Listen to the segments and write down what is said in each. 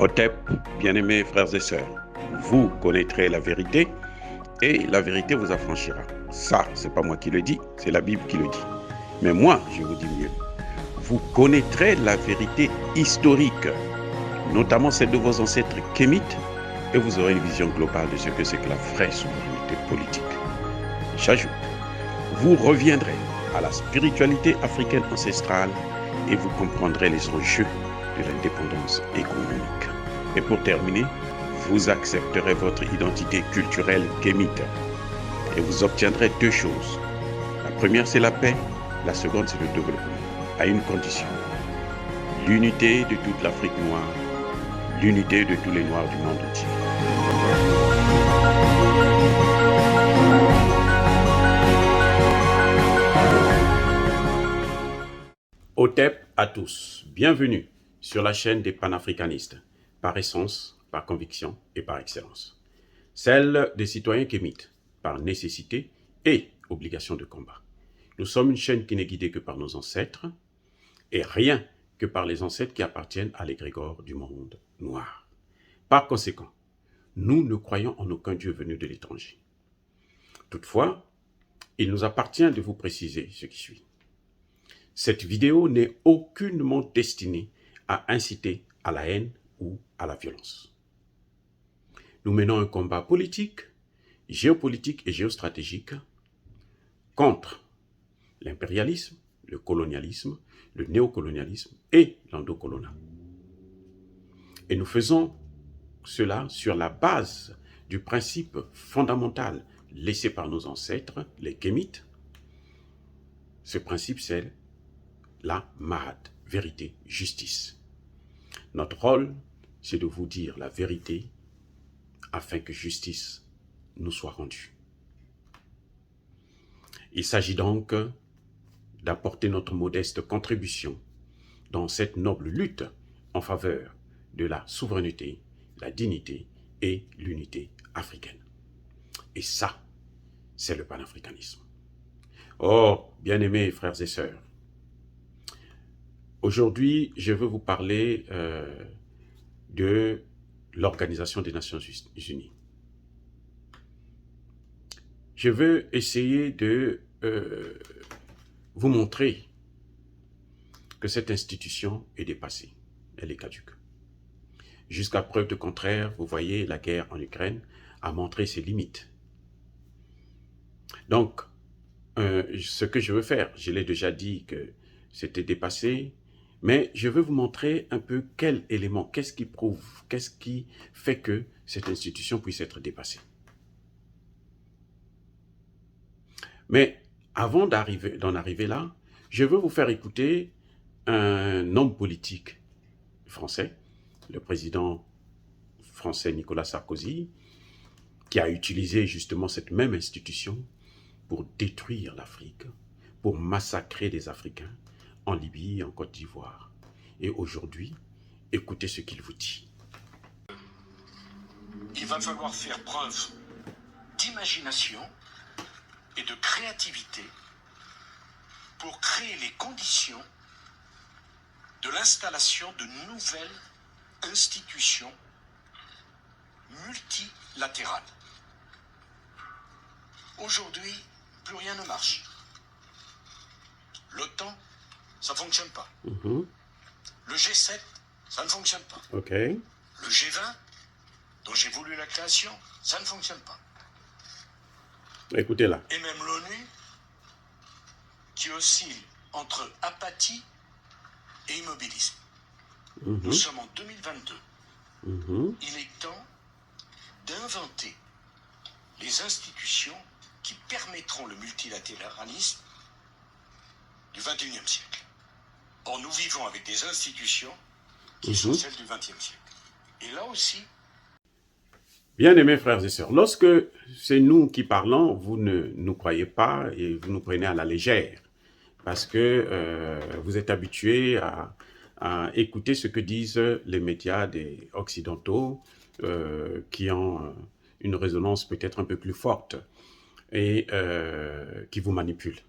Otep, bien-aimés frères et sœurs, vous connaîtrez la vérité et la vérité vous affranchira. Ça, c'est pas moi qui le dis, c'est la Bible qui le dit. Mais moi, je vous dis mieux. Vous connaîtrez la vérité historique, notamment celle de vos ancêtres kémites, et vous aurez une vision globale de ce que c'est que la vraie souveraineté politique. J'ajoute, vous reviendrez à la spiritualité africaine ancestrale et vous comprendrez les enjeux de l'indépendance économique. Et pour terminer, vous accepterez votre identité culturelle kémite et vous obtiendrez deux choses. La première, c'est la paix. La seconde, c'est le développement, à une condition. L'unité de toute l'Afrique noire, l'unité de tous les Noirs du monde entier. Otep à tous, bienvenue sur la chaîne des panafricanistes, par essence, par conviction et par excellence. Celle des citoyens kémites, par nécessité et obligation de combat. Nous sommes une chaîne qui n'est guidée que par nos ancêtres, et rien que par les ancêtres qui appartiennent à l'égrégore du monde noir. Par conséquent, nous ne croyons en aucun Dieu venu de l'étranger. Toutefois, il nous appartient de vous préciser ce qui suit. Cette vidéo n'est aucunement destinée à inciter à la haine ou à la violence. Nous menons un combat politique, géopolitique et géostratégique contre l'impérialisme, le colonialisme, le néocolonialisme et l'endocolonial. Et nous faisons cela sur la base du principe fondamental laissé par nos ancêtres, les kémites. Ce principe, c'est la Mahat, vérité, justice. Notre rôle, c'est de vous dire la vérité afin que justice nous soit rendue. Il s'agit donc d'apporter notre modeste contribution dans cette noble lutte en faveur de la souveraineté, la dignité et l'unité africaine. Et ça, c'est le panafricanisme. Oh, bien-aimés frères et sœurs, aujourd'hui, je veux vous parler de l'Organisation des Nations Unies. Je veux essayer de vous montrer que cette institution est dépassée, elle est caduque. Jusqu'à preuve de contraire, vous voyez, la guerre en Ukraine a montré ses limites. Donc, ce que je veux faire, je l'ai déjà dit que c'était dépassé, mais je veux vous montrer un peu quel élément, qu'est-ce qui prouve, qu'est-ce qui fait que cette institution puisse être dépassée. Mais avant d'en arriver là, je veux vous faire écouter un homme politique français, le président français Nicolas Sarkozy, qui a utilisé justement cette même institution pour détruire l'Afrique, pour massacrer des Africains en Libye et en Côte d'Ivoire. Et aujourd'hui, écoutez ce qu'il vous dit. Il va falloir faire preuve d'imagination et de créativité pour créer les conditions de l'installation de nouvelles institutions multilatérales. Aujourd'hui, plus rien ne marche. L'OTAN, ça ne fonctionne pas. Le G7, ça ne fonctionne pas. Le G20, dont j'ai voulu la création, ça ne fonctionne pas. Écoutez là. Et même l'ONU, qui oscille entre apathie et immobilisme. Nous sommes en 2022. Il est temps d'inventer les institutions qui permettront le multilatéralisme du XXIe siècle. Or, nous vivons avec des institutions qui sont celles du XXe siècle. Et là aussi... Bien-aimés frères et sœurs, lorsque c'est nous qui parlons, vous ne nous croyez pas et vous nous prenez à la légère. Parce que vous êtes habitués à écouter ce que disent les médias des occidentaux qui ont une résonance peut-être un peu plus forte et qui vous manipulent.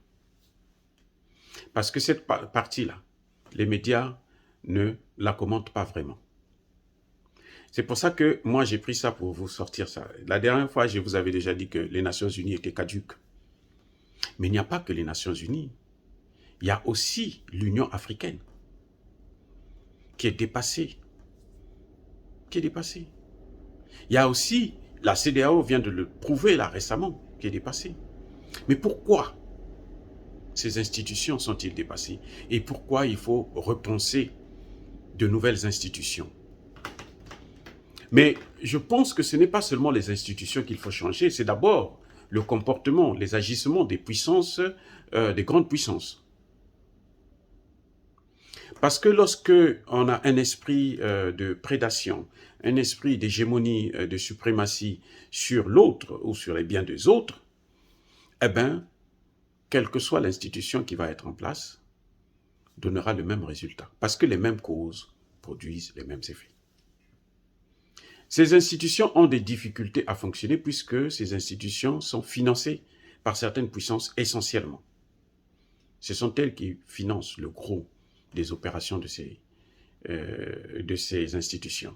Parce que cette partie-là, les médias ne la commentent pas vraiment. C'est pour ça que moi, j'ai pris ça pour vous sortir ça. La dernière fois, je vous avais déjà dit que les Nations Unies étaient caduques. Mais il n'y a pas que les Nations Unies. Il y a aussi l'Union africaine qui est dépassée. Qui est dépassée. Il y a aussi, la CEDEAO vient de le prouver là récemment, qui est dépassée. Mais pourquoi ces institutions sont-ils dépassées? Et pourquoi il faut repenser de nouvelles institutions? Mais je pense que ce n'est pas seulement les institutions qu'il faut changer, c'est d'abord le comportement, les agissements des puissances, des grandes puissances. Parce que lorsque on a un esprit de prédation, un esprit d'hégémonie, de suprématie sur l'autre ou sur les biens des autres, eh bien, quelle que soit l'institution qui va être en place, donnera le même résultat. Parce que les mêmes causes produisent les mêmes effets. Ces institutions ont des difficultés à fonctionner puisque ces institutions sont financées par certaines puissances essentiellement. Ce sont elles qui financent le gros des opérations de ces institutions.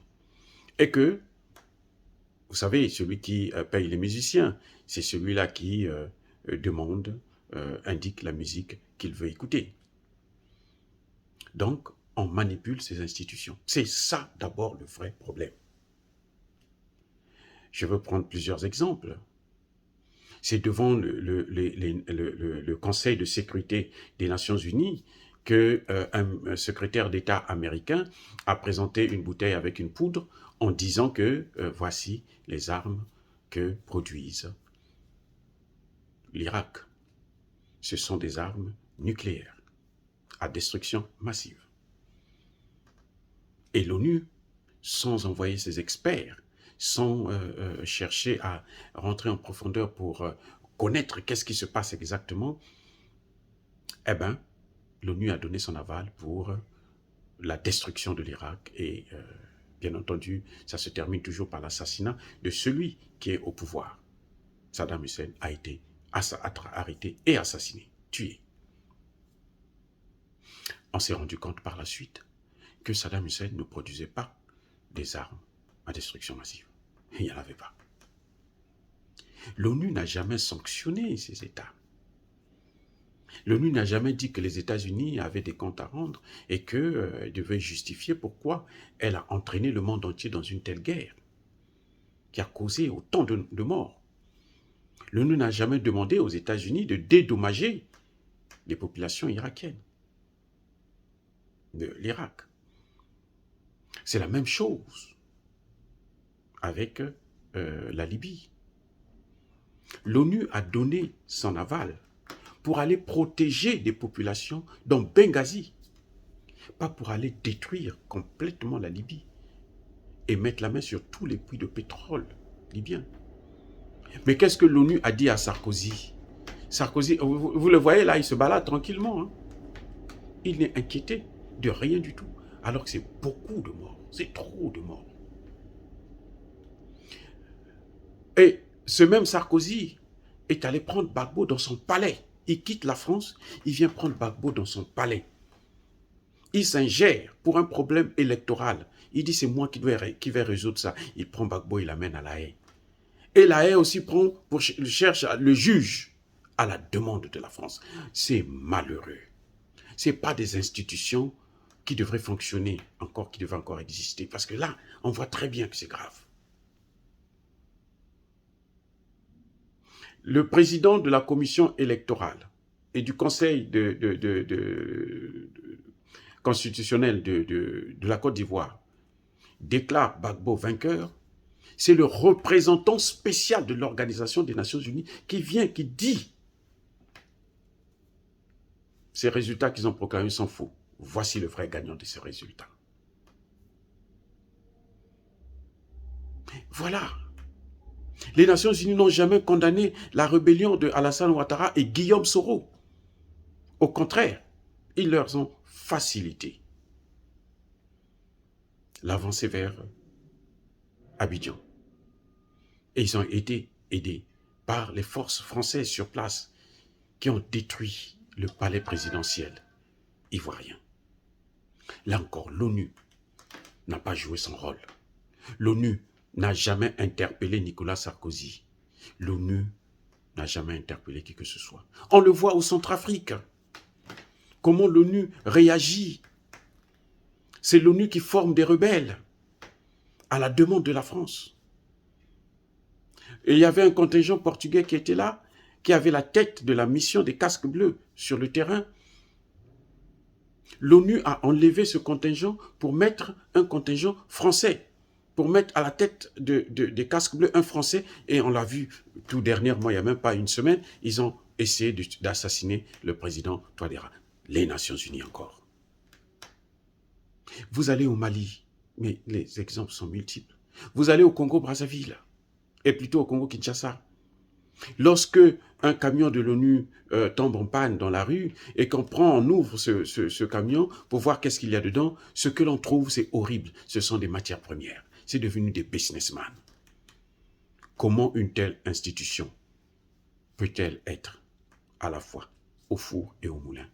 Et que, vous savez, celui qui paye les musiciens, c'est celui-là qui demande, indique la musique qu'il veut écouter. Donc, on manipule ces institutions. C'est ça d'abord le vrai problème. Je veux prendre plusieurs exemples. C'est devant le Conseil de sécurité des Nations Unies qu'un secrétaire d'État américain a présenté une bouteille avec une poudre en disant que voici les armes que produisent l'Irak. Ce sont des armes nucléaires à destruction massive. Et l'ONU, sans envoyer ses experts, sans chercher à rentrer en profondeur pour connaître qu'est-ce qui se passe exactement, eh bien, l'ONU a donné son aval pour la destruction de l'Irak et, bien entendu, ça se termine toujours par l'assassinat de celui qui est au pouvoir. Saddam Hussein a été arrêté et assassiné, tué. On s'est rendu compte par la suite que Saddam Hussein ne produisait pas des armes à destruction massive. Il n'y en avait pas. L'ONU n'a jamais sanctionné ces États. L'ONU n'a jamais dit que les États-Unis avaient des comptes à rendre et qu'elle devait justifier pourquoi elle a entraîné le monde entier dans une telle guerre qui a causé autant de morts. L'ONU n'a jamais demandé aux États-Unis de dédommager les populations irakiennes de l'Irak. C'est la même chose avec la Libye. L'ONU a donné son aval pour aller protéger des populations dans Benghazi, pas pour aller détruire complètement la Libye et mettre la main sur tous les puits de pétrole libyens. Mais qu'est-ce que l'ONU a dit à Sarkozy? Sarkozy, vous le voyez là, il se balade tranquillement. Hein? Il n'est inquiété de rien du tout, alors que c'est beaucoup de morts, c'est trop de morts. Et ce même Sarkozy est allé prendre Gbagbo dans son palais. Il quitte la France, il vient prendre Gbagbo dans son palais. Il s'ingère pour un problème électoral. Il dit c'est moi qui vais résoudre ça. Il prend Gbagbo, il l'amène à La Haye. Et La Haye aussi cherche le juge à la demande de la France. C'est malheureux. Ce n'est pas des institutions qui devraient fonctionner encore, qui devraient encore exister. Parce que là, on voit très bien que c'est grave. Le président de la commission électorale et du conseil constitutionnel de la Côte d'Ivoire déclare Gbagbo vainqueur. C'est le représentant spécial de l'Organisation des Nations Unies qui vient, qui dit ces résultats qu'ils ont proclamés sont faux. Voici le vrai gagnant de ces résultats. Voilà. Les Nations Unies n'ont jamais condamné la rébellion de Alassane Ouattara et Guillaume Soro. Au contraire, ils leur ont facilité l'avancée vers Abidjan. Et ils ont été aidés par les forces françaises sur place qui ont détruit le palais présidentiel ivoirien. Là encore, l'ONU n'a pas joué son rôle. L'ONU n'a jamais interpellé Nicolas Sarkozy. L'ONU n'a jamais interpellé qui que ce soit. On le voit au Centrafrique. Comment l'ONU réagit. C'est l'ONU qui forme des rebelles à la demande de la France. Et il y avait un contingent portugais qui était là, qui avait la tête de la mission des casques bleus sur le terrain. L'ONU a enlevé ce contingent pour mettre un contingent français, pour mettre à la tête des casques bleus un Français. Et on l'a vu tout dernièrement, il n'y a même pas une semaine, ils ont essayé d'assassiner le président Touadéra. Les Nations Unies encore. Vous allez au Mali, mais les exemples sont multiples. Vous allez au Congo-Brazzaville, et plutôt au Congo-Kinshasa. Lorsque un camion de l'ONU tombe en panne dans la rue et on ouvre ce camion pour voir qu'est-ce qu'il y a dedans, ce que l'on trouve, c'est horrible. Ce sont des matières premières. C'est devenu des businessmen. Comment une telle institution peut-elle être à la fois au four et au moulin?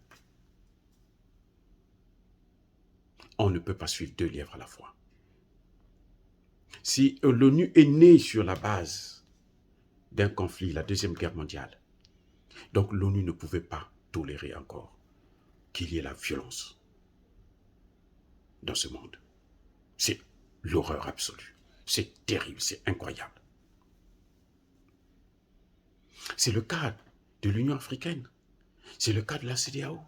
On ne peut pas suivre deux lièvres à la fois. Si l'ONU est née sur la base d'un conflit, la Deuxième Guerre mondiale, donc l'ONU ne pouvait pas tolérer encore qu'il y ait la violence dans ce monde. C'est l'horreur absolue. C'est terrible, c'est incroyable. C'est le cas de l'Union africaine. C'est le cas de la CEDEAO.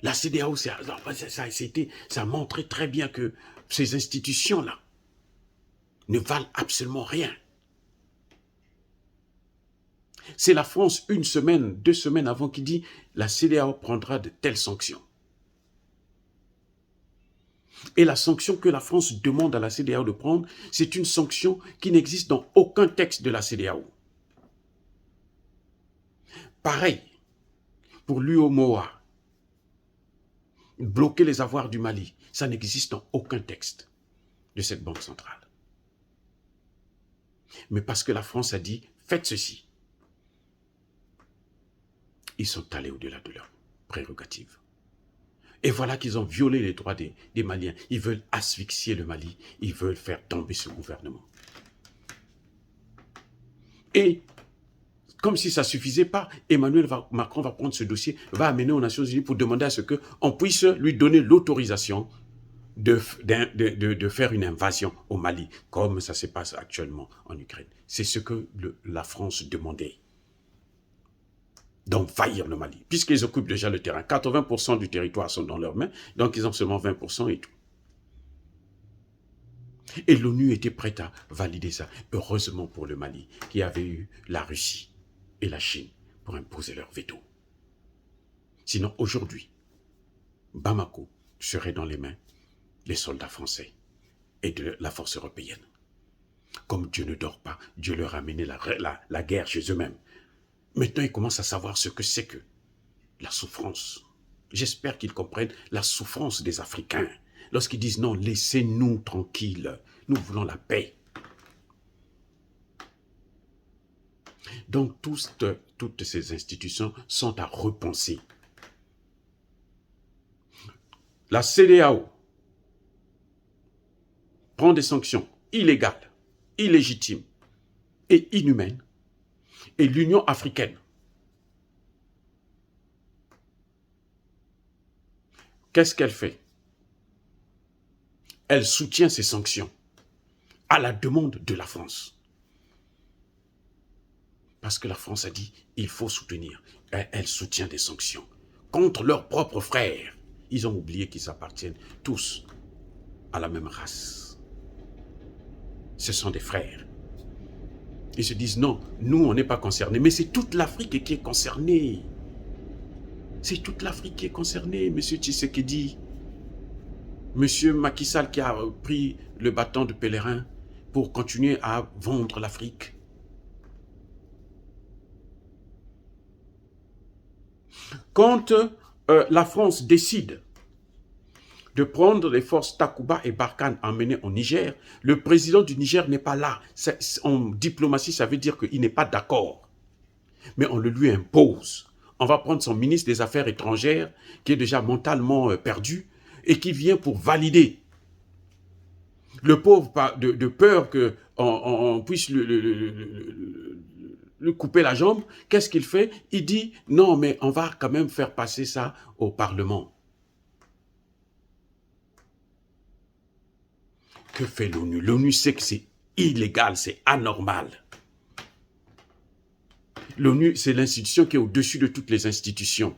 La CEDEAO, ça a montré très bien que ces institutions-là ne valent absolument rien. C'est la France, une semaine, 2 semaines avant, qui dit la CEDEAO prendra de telles sanctions. Et la sanction que la France demande à la CEDEAO de prendre, c'est une sanction qui n'existe dans aucun texte de la CEDEAO. Pareil pour l'UOMOA. Bloquer les avoirs du Mali, ça n'existe dans aucun texte de cette banque centrale. Mais parce que la France a dit, faites ceci. Ils sont allés au-delà de leurs prérogatives. Et voilà qu'ils ont violé les droits des Maliens. Ils veulent asphyxier le Mali. Ils veulent faire tomber ce gouvernement. Et comme si ça ne suffisait pas, Emmanuel Macron va prendre ce dossier, va amener aux Nations Unies pour demander à ce qu'on puisse lui donner l'autorisation de faire une invasion au Mali, comme ça se passe actuellement en Ukraine. C'est ce que la France demandait. D'envahir le Mali, puisqu'ils occupent déjà le terrain. 80% du territoire sont dans leurs mains, donc ils ont seulement 20% et tout. Et l'ONU était prête à valider ça. Heureusement pour le Mali, qui avait eu la Russie et la Chine pour imposer leur veto. Sinon, aujourd'hui, Bamako serait dans les mains des soldats français et de la force européenne. Comme Dieu ne dort pas, Dieu leur a amené la guerre chez eux-mêmes. Maintenant, ils commencent à savoir ce que c'est que la souffrance. J'espère qu'ils comprennent la souffrance des Africains. Lorsqu'ils disent non, laissez-nous tranquilles, nous voulons la paix. Donc, toutes ces institutions sont à repenser. La CEDEAO prend des sanctions illégales, illégitimes et inhumaines. Et l'Union africaine, qu'est-ce qu'elle fait? Elle soutient ces sanctions à la demande de la France. Parce que la France a dit, il faut soutenir. Elle soutient des sanctions contre leurs propres frères. Ils ont oublié qu'ils appartiennent tous à la même race. Ce sont des frères. Ils se disent non, nous on n'est pas concernés. Mais c'est toute l'Afrique qui est concernée. C'est toute l'Afrique qui est concernée, M. Tshisekedi. M. Macky Sall qui a pris le bâton de pèlerin pour continuer à vendre l'Afrique. Quand la France décide de prendre les forces Takuba et Barkhane emmenées au Niger, le président du Niger n'est pas là. En diplomatie, ça veut dire qu'il n'est pas d'accord. Mais on le lui impose. On va prendre son ministre des Affaires étrangères, qui est déjà mentalement perdu, et qui vient pour valider. Le pauvre, de peur qu'on puisse lui couper la jambe, qu'est-ce qu'il fait? Il dit, non, mais on va quand même faire passer ça au Parlement. Que fait l'ONU? L'ONU sait que c'est illégal, c'est anormal. L'ONU, c'est l'institution qui est au-dessus de toutes les institutions.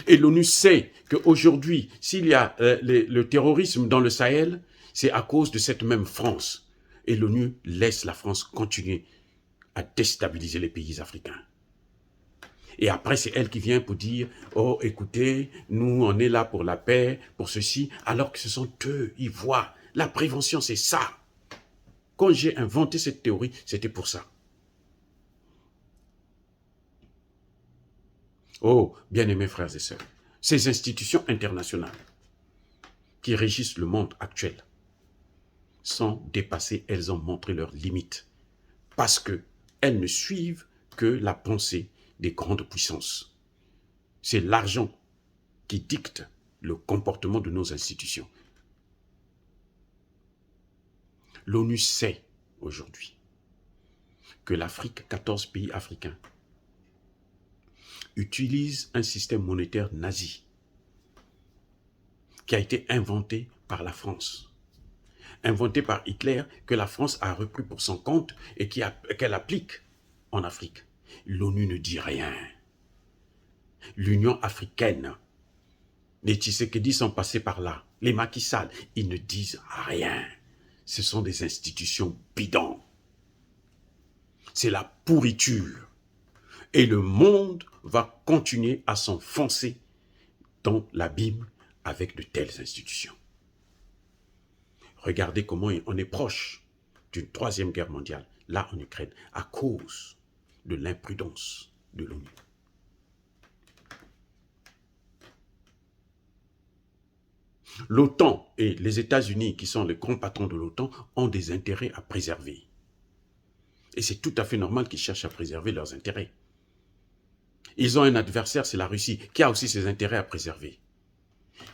Et l'ONU sait qu'aujourd'hui, s'il y a le terrorisme dans le Sahel, c'est à cause de cette même France. Et l'ONU laisse la France continuer à déstabiliser les pays africains. Et après, c'est elle qui vient pour dire, oh, écoutez, nous, on est là pour la paix, pour ceci, alors que ce sont eux, ils voient. La prévention, c'est ça. Quand j'ai inventé cette théorie, c'était pour ça. Oh, bien-aimés frères et sœurs, ces institutions internationales qui régissent le monde actuel sont dépassées, elles ont montré leurs limites parce qu'elles ne suivent que la pensée des grandes puissances. C'est l'argent qui dicte le comportement de nos institutions. L'ONU sait aujourd'hui que l'Afrique, 14 pays africains, utilisent un système monétaire nazi qui a été inventé par la France, inventé par Hitler, que la France a repris pour son compte et qu'elle applique en Afrique. L'ONU ne dit rien. L'Union africaine, les Tshisekedi sont passés par là, les Macky Sall, ils ne disent rien. Ce sont des institutions bidons. C'est la pourriture. Et le monde va continuer à s'enfoncer dans l'abîme avec de telles institutions. Regardez comment on est proche d'une troisième guerre mondiale, là en Ukraine, à cause de l'imprudence de l'ONU. L'OTAN et les États-Unis, qui sont les grands patrons de l'OTAN, ont des intérêts à préserver. Et c'est tout à fait normal qu'ils cherchent à préserver leurs intérêts. Ils ont un adversaire, c'est la Russie, qui a aussi ses intérêts à préserver.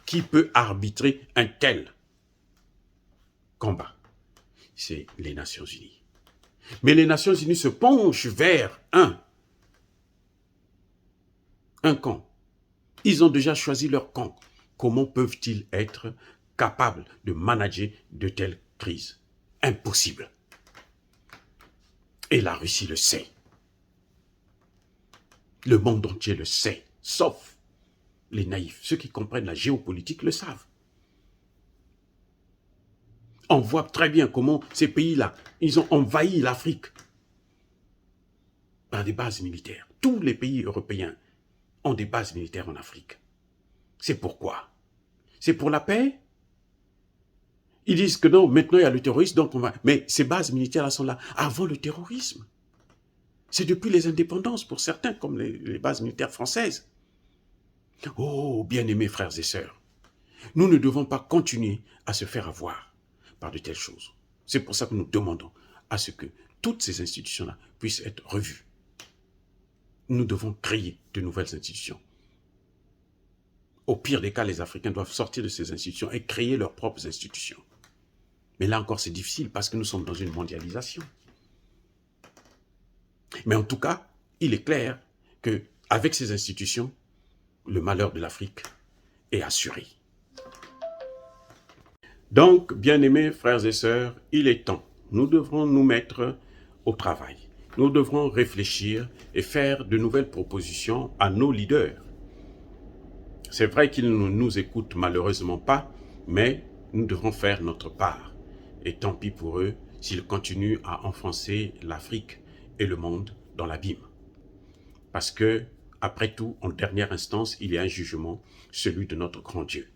Qui peut arbitrer un tel combat? C'est les Nations Unies. Mais les Nations Unies se penchent vers un camp. Ils ont déjà choisi leur camp. Comment peuvent-ils être capables de manager de telles crises? Impossible. Et la Russie le sait. Le monde entier le sait, sauf les naïfs. Ceux qui comprennent la géopolitique le savent. On voit très bien comment ces pays-là, ils ont envahi l'Afrique par des bases militaires. Tous les pays européens ont des bases militaires en Afrique. C'est pourquoi? C'est pour la paix? Ils disent que non, maintenant il y a le terrorisme, donc on va... Mais ces bases militaires-là sont là avant le terrorisme. C'est depuis les indépendances pour certains, comme les bases militaires françaises. Oh, bien-aimés frères et sœurs, nous ne devons pas continuer à se faire avoir par de telles choses. C'est pour ça que nous demandons à ce que toutes ces institutions-là puissent être revues. Nous devons créer de nouvelles institutions. Au pire des cas, les Africains doivent sortir de ces institutions et créer leurs propres institutions. Mais là encore, c'est difficile parce que nous sommes dans une mondialisation. Mais en tout cas, il est clair qu'avec ces institutions, le malheur de l'Afrique est assuré. Donc, bien-aimés frères et sœurs, il est temps. Nous devrons nous mettre au travail. Nous devrons réfléchir et faire de nouvelles propositions à nos leaders. C'est vrai qu'ils ne nous écoutent malheureusement pas, mais nous devrons faire notre part. Et tant pis pour eux s'ils continuent à enfoncer l'Afrique et le monde dans l'abîme. Parce que, après tout, en dernière instance, il y a un jugement, celui de notre grand Dieu.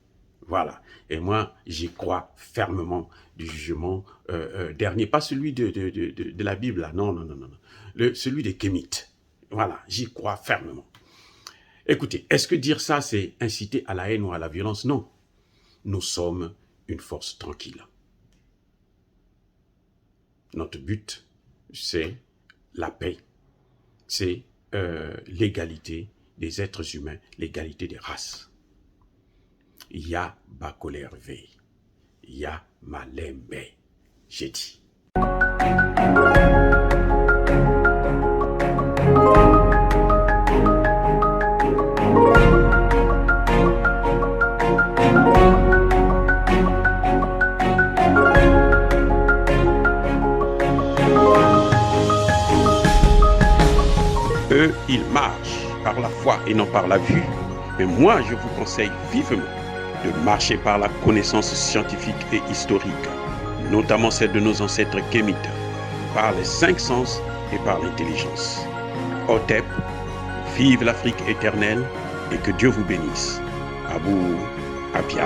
Voilà. Et moi, j'y crois fermement du jugement dernier. Pas celui de la Bible, là. Non. Celui des Kémites. Voilà, j'y crois fermement. Écoutez, est-ce que dire ça, c'est inciter à la haine ou à la violence? Non. Nous sommes une force tranquille. Notre but, c'est la paix. C'est l'égalité des êtres humains, l'égalité des races. Ya bakoler ve, Ya Malembe. J'ai dit. Eux, ils marchent par la foi et non par la vue. Mais moi, je vous conseille vivement de marcher par la connaissance scientifique et historique, notamment celle de nos ancêtres kémites, par les 5 sens et par l'intelligence. Otep, vive l'Afrique éternelle et que Dieu vous bénisse. Abou Apia.